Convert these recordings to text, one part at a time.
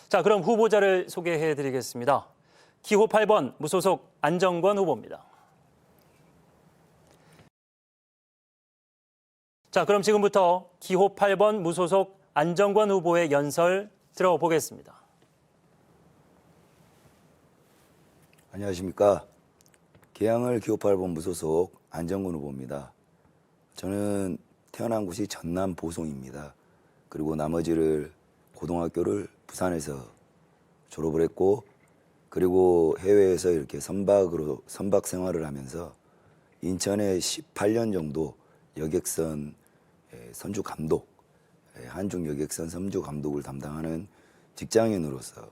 자, 그럼 후보자를 소개해 드리겠습니다. 기호 8번 무소속 안정권 후보입니다. 자, 그럼 지금부터 기호 8번 무소속 안정권 후보의 연설 들어보겠습니다. 안녕하십니까. 계양을 기호 8번 무소속 안정권 후보입니다. 저는 태어난 곳이 전남 보송입니다. 그리고 나머지를 고등학교를 부산에서 졸업을 했고, 그리고 해외에서 이렇게 선박 생활을 하면서 인천에 18년 정도 여객선 선주 감독, 한중 여객선 선주 감독을 담당하는 직장인으로서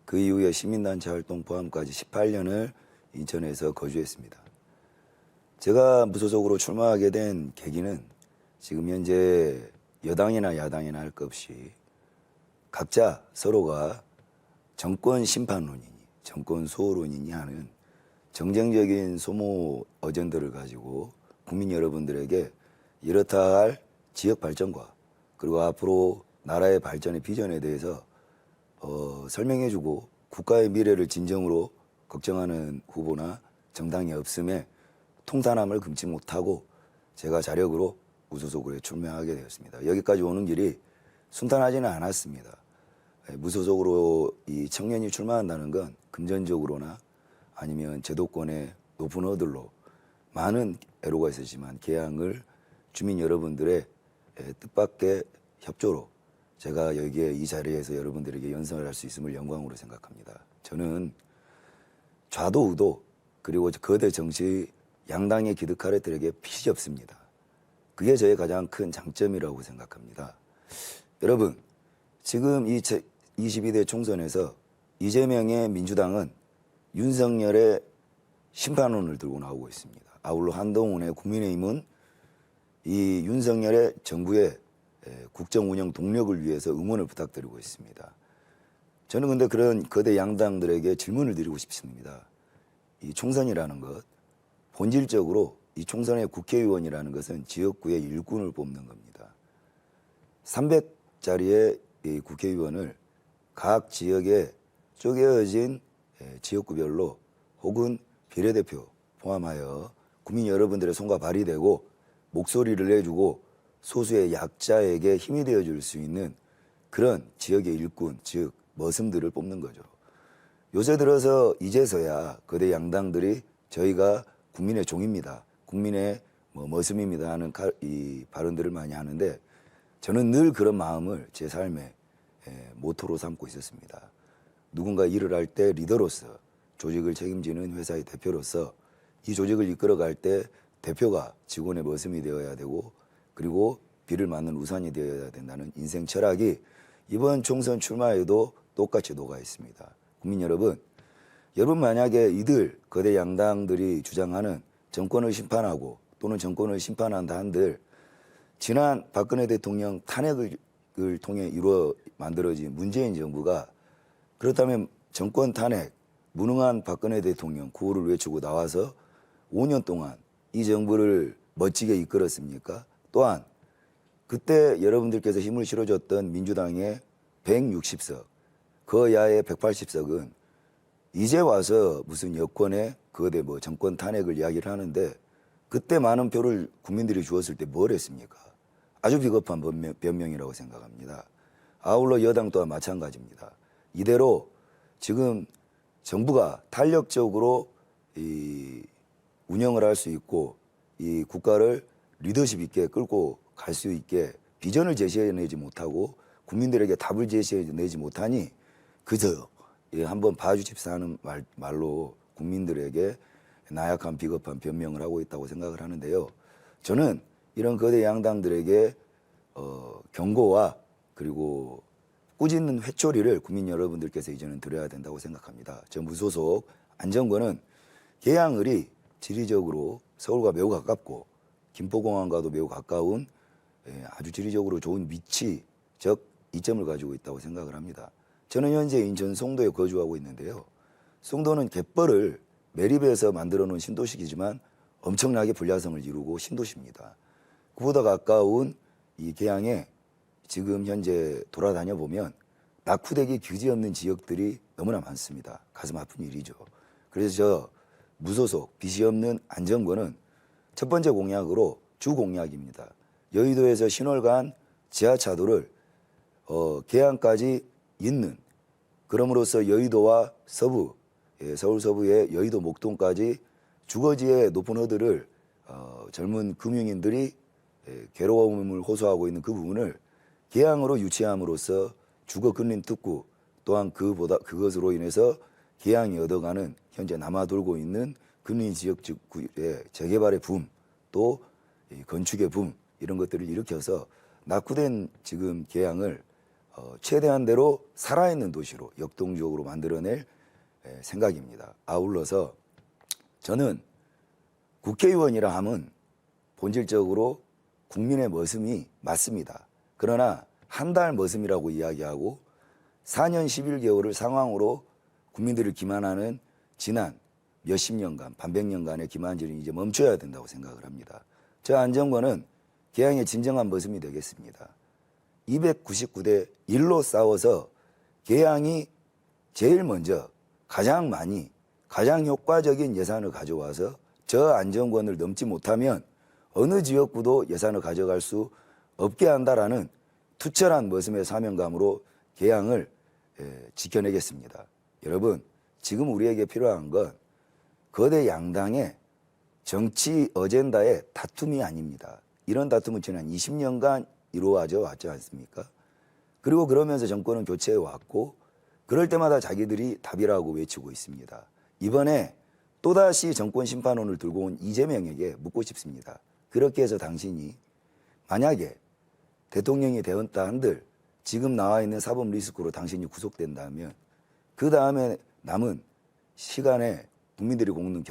그 이후에 시민단체 활동 포함까지 18년을 인천에서 거주했습니다. 제가 무소속으로 출마하게 된 계기는 지금 현재 여당이나 야당이나 할 것 없이 각자 서로가 정권 심판론이니 정권 수호론이니 하는 정쟁적인 소모 어젠더를 가지고 국민 여러분들에게 이렇다 할 지역 발전과 그리고 앞으로 나라의 발전의 비전에 대해서 설명해주고 국가의 미래를 진정으로 걱정하는 후보나 정당이 없음에 통탄함을 금치 못하고 제가 자력으로 무소속으로 출마하게 되었습니다. 여기까지 오는 길이 순탄하지는 않았습니다. 무소속으로 이 청년이 출마한다는 건 금전적으로나 아니면 제도권의 높은 허들로 많은 애로가 있었지만 계양을 주민 여러분들의 뜻밖의 협조로 제가 여기에 이 자리에서 여러분들에게 연설을 할 수 있음을 영광으로 생각합니다. 저는 좌도 우도 그리고 거대 정치 양당의 기득하래들에게 핏이 없습니다. 그게 저의 가장 큰 장점이라고 생각합니다. 여러분, 지금 이 22대 총선에서 이재명의 민주당은 윤석열의 심판론을 들고 나오고 있습니다. 아울러 한동훈의 국민의힘은 이 윤석열의 정부의 국정 운영 동력을 위해서 응원을 부탁드리고 있습니다. 저는 근데 그런 거대 양당들에게 질문을 드리고 싶습니다. 이 총선이라는 것, 본질적으로 이 총선의 국회의원이라는 것은 지역구의 일꾼을 뽑는 겁니다. 300자리의 이 국회의원을 각 지역에 쪼개어진 지역구별로 혹은 비례대표 포함하여 국민 여러분들의 손과 발이 되고 목소리를 내주고 소수의 약자에게 힘이 되어줄 수 있는 그런 지역의 일꾼, 즉 머슴들을 뽑는 거죠. 요새 들어서 이제서야 거대 양당들이 저희가 국민의 종입니다, 국민의 머슴입니다 하는 이 발언들을 많이 하는데 저는 늘 그런 마음을 제 삶의 모토로 삼고 있었습니다. 누군가 일을 할 때 리더로서, 조직을 책임지는 회사의 대표로서 이 조직을 이끌어갈 때 대표가 직원의 머슴이 되어야 되고 그리고 비를 맞는 우산이 되어야 된다는 인생 철학이 이번 총선 출마에도 똑같이 녹아 있습니다. 국민 여러분, 만약에 이들 거대 양당들이 주장하는 정권을 심판하고 또는 정권을 심판한다 한들 지난 박근혜 대통령 탄핵을 통해 만들어진 문재인 정부가 그렇다면 정권 탄핵, 무능한 박근혜 대통령 구호를 외치고 나와서 5년 동안 이 정부를 멋지게 이끌었습니까? 또한 그때 여러분들께서 힘을 실어줬던 민주당의 160석, 그 야의 180석은 이제 와서 무슨 여권의 거대 정권 탄핵을 이야기를 하는데 그때 많은 표를 국민들이 주었을 때 뭘 했습니까? 아주 비겁한 변명이라고 생각합니다. 아울러 여당 또한 마찬가지입니다. 이대로 지금 정부가 탄력적으로 이 운영을 할 수 있고 이 국가를 리더십 있게 끌고 갈 수 있게 비전을 제시해내지 못하고 국민들에게 답을 제시해내지 못하니 그저 한번 봐주십사 하는 말로 국민들에게 나약한 비겁한 변명을 하고 있다고 생각을 하는데요. 저는 이런 거대 양당들에게 경고와 그리고 꾸짖는 회초리를 국민 여러분들께서 이제는 드려야 된다고 생각합니다. 저 무소속 안정권은 계양을이 지리적으로 서울과 매우 가깝고 김포공항과도 매우 가까운 아주 지리적으로 좋은 위치적 이점을 가지고 있다고 생각을 합니다. 저는 현재 인천 송도에 거주하고 있는데요. 송도는 갯벌을 매립해서 만들어 놓은 신도시이지만 엄청나게 불야성을 이루고 신도시입니다. 그보다 가까운 이 계양에 지금 현재 돌아다녀 보면 낙후되기 그지없는 지역들이 너무나 많습니다. 가슴 아픈 일이죠. 그래서 저 무소속 빚이 없는 안정권은 첫 번째 공약으로 주 공약입니다. 여의도에서 신월간 지하차도를 개항까지 잇는, 그럼으로써 여의도와 서부, 서울 서부의 여의도 목동까지 주거지의 높은 허들을 젊은 금융인들이 괴로움을 호소하고 있는 그 부분을 개항으로 유치함으로써 주거 근린 특구, 또한 그것으로 인해서 개항이 얻어가는 현재 남아돌고 있는 근린 지역의 재개발의 붐, 또 건축의 붐, 이런 것들을 일으켜서 낙후된 지금 개항을 최대한대로 살아있는 도시로 역동적으로 만들어낼 생각입니다. 아울러서 저는 국회의원이라 함은 본질적으로 국민의 머슴이 맞습니다. 그러나 한 달 머슴이라고 이야기하고 4년 11개월을 상황으로 국민들을 기만하는 지난 몇십 년간, 반백년간의 기만질은 이제 멈춰야 된다고 생각을 합니다. 저 안정권은 개항의 진정한 머슴이 되겠습니다. 299대 1로 싸워서 개항이 제일 먼저 가장 많이, 가장 효과적인 예산을 가져와서 저 안정권을 넘지 못하면 어느 지역구도 예산을 가져갈 수 없게 한다라는 투철한 머슴의 사명감으로 개항을 지켜내겠습니다. 여러분, 지금 우리에게 필요한 건 거대 양당의 정치 어젠다의 다툼이 아닙니다. 이런 다툼은 지난 20년간 이루어져 왔지 않습니까? 그리고 그러면서 정권은 교체해 왔고, 그럴 때마다 자기들이 답이라고 외치고 있습니다. 이번에 또다시 정권 심판원을 들고 온 이재명에게 묻고 싶습니다. 그렇게 해서 당신이 만약에 대통령이 되었다 한들 지금 나와 있는 사법 리스크로 당신이 구속된다면 그 다음에 남은 시간에 국민들이 겪는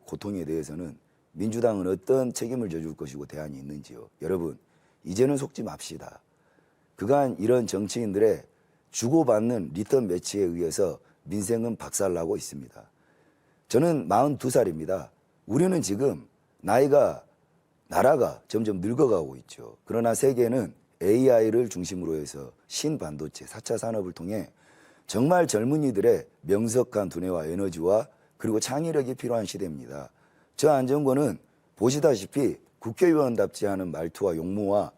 고통에 대해서는 민주당은 어떤 책임을 져줄 것이고 대안이 있는지요. 여러분, 이제는 속지 맙시다. 그간 이런 정치인들의 주고받는 리턴 매치에 의해서 민생은 박살나고 있습니다. 저는 42살입니다. 우리는 지금 나라가 점점 늙어가고 있죠. 그러나 세계는 AI를 중심으로 해서 신반도체, 4차 산업을 통해 정말 젊은이들의 명석한 두뇌와 에너지와 그리고 창의력이 필요한 시대입니다. 저 안정권은 보시다시피 국회의원답지 않은 말투와 용모와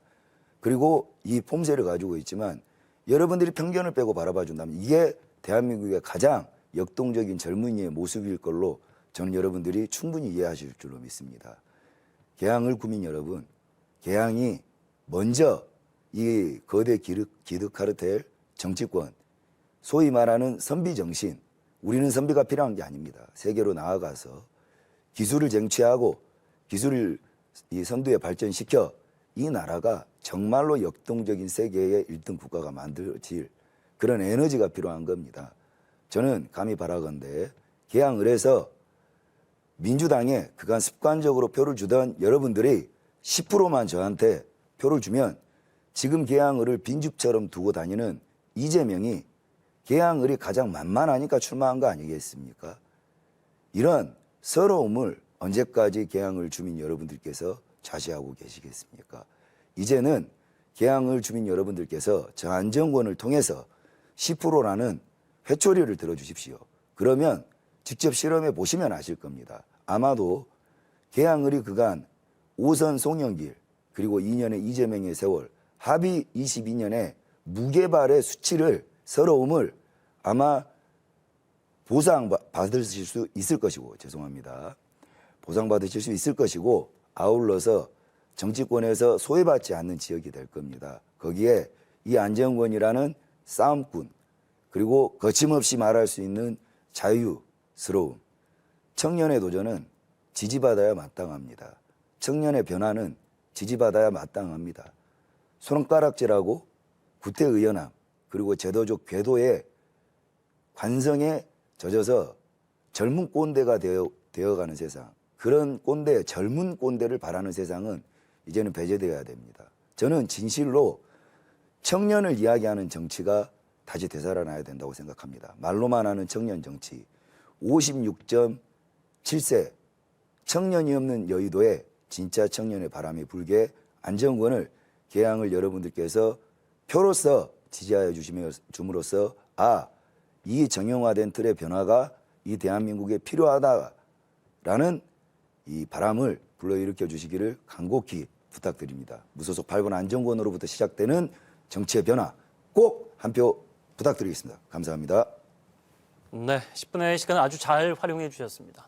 그리고 이 폼새를 가지고 있지만 여러분들이 편견을 빼고 바라봐 준다면 이게 대한민국의 가장 역동적인 젊은이의 모습일 걸로 저는 여러분들이 충분히 이해하실 줄로 믿습니다. 개항을 구민 여러분, 개항이 먼저 이 거대 기득 카르텔 정치권, 소위 말하는 선비 정신, 우리는 선비가 필요한 게 아닙니다. 세계로 나아가서 기술을 쟁취하고 기술을 이 선두에 발전시켜 이 나라가 정말로 역동적인 세계의 1등 국가가 만들어질 그런 에너지가 필요한 겁니다. 저는 감히 바라건대 개항을 해서 민주당에 그간 습관적으로 표를 주던 여러분들이 10%만 저한테 표를 주면 지금 개항을을 빈집처럼 두고 다니는 이재명이 개항을이 가장 만만하니까 출마한 거 아니겠습니까? 이런 서러움을 언제까지 개항을 주민 여러분들께서 좌시하고 계시겠습니까? 이제는 개항을 주민 여러분들께서 저 안정권을 통해서 10%라는 회초리를 들어주십시오. 그러면 직접 실험해 보시면 아실 겁니다. 아마도 개항을이 그간 5선 송영길 그리고 2년의 이재명의 세월 합의 22년의 무개발의 수치를 서러움을 아마 보상받으실 수 있을 것이고 죄송합니다. 보상받으실 수 있을 것이고 아울러서 정치권에서 소외받지 않는 지역이 될 겁니다. 거기에 이 안정권이라는 싸움꾼 그리고 거침없이 말할 수 있는 자유스러움 청년의 도전은 지지받아야 마땅합니다. 청년의 변화는 지지받아야 마땅합니다. 손가락질하고 구태의연함 그리고 제도적 궤도의 관성에 젖어서 젊은 꼰대가 되어가는 세상 그런 꼰대, 젊은 꼰대를 바라는 세상은 이제는 배제되어야 됩니다. 저는 진실로 청년을 이야기하는 정치가 다시 되살아나야 된다고 생각합니다. 말로만 하는 청년 정치 56.7세 청년이 없는 여의도에 진짜 청년의 바람이 불게 안정권을 개항을 여러분들께서 표로서 지지하여 주심으로써 이 정형화된 틀의 변화가 이 대한민국에 필요하다라는 이 바람을 불러일으켜 주시기를 간곡히 부탁드립니다. 무소속 8번 안정권으로부터 시작되는 정치의 변화 꼭 한 표 부탁드리겠습니다. 감사합니다. 네, 10분의 시간 아주 잘 활용해 주셨습니다.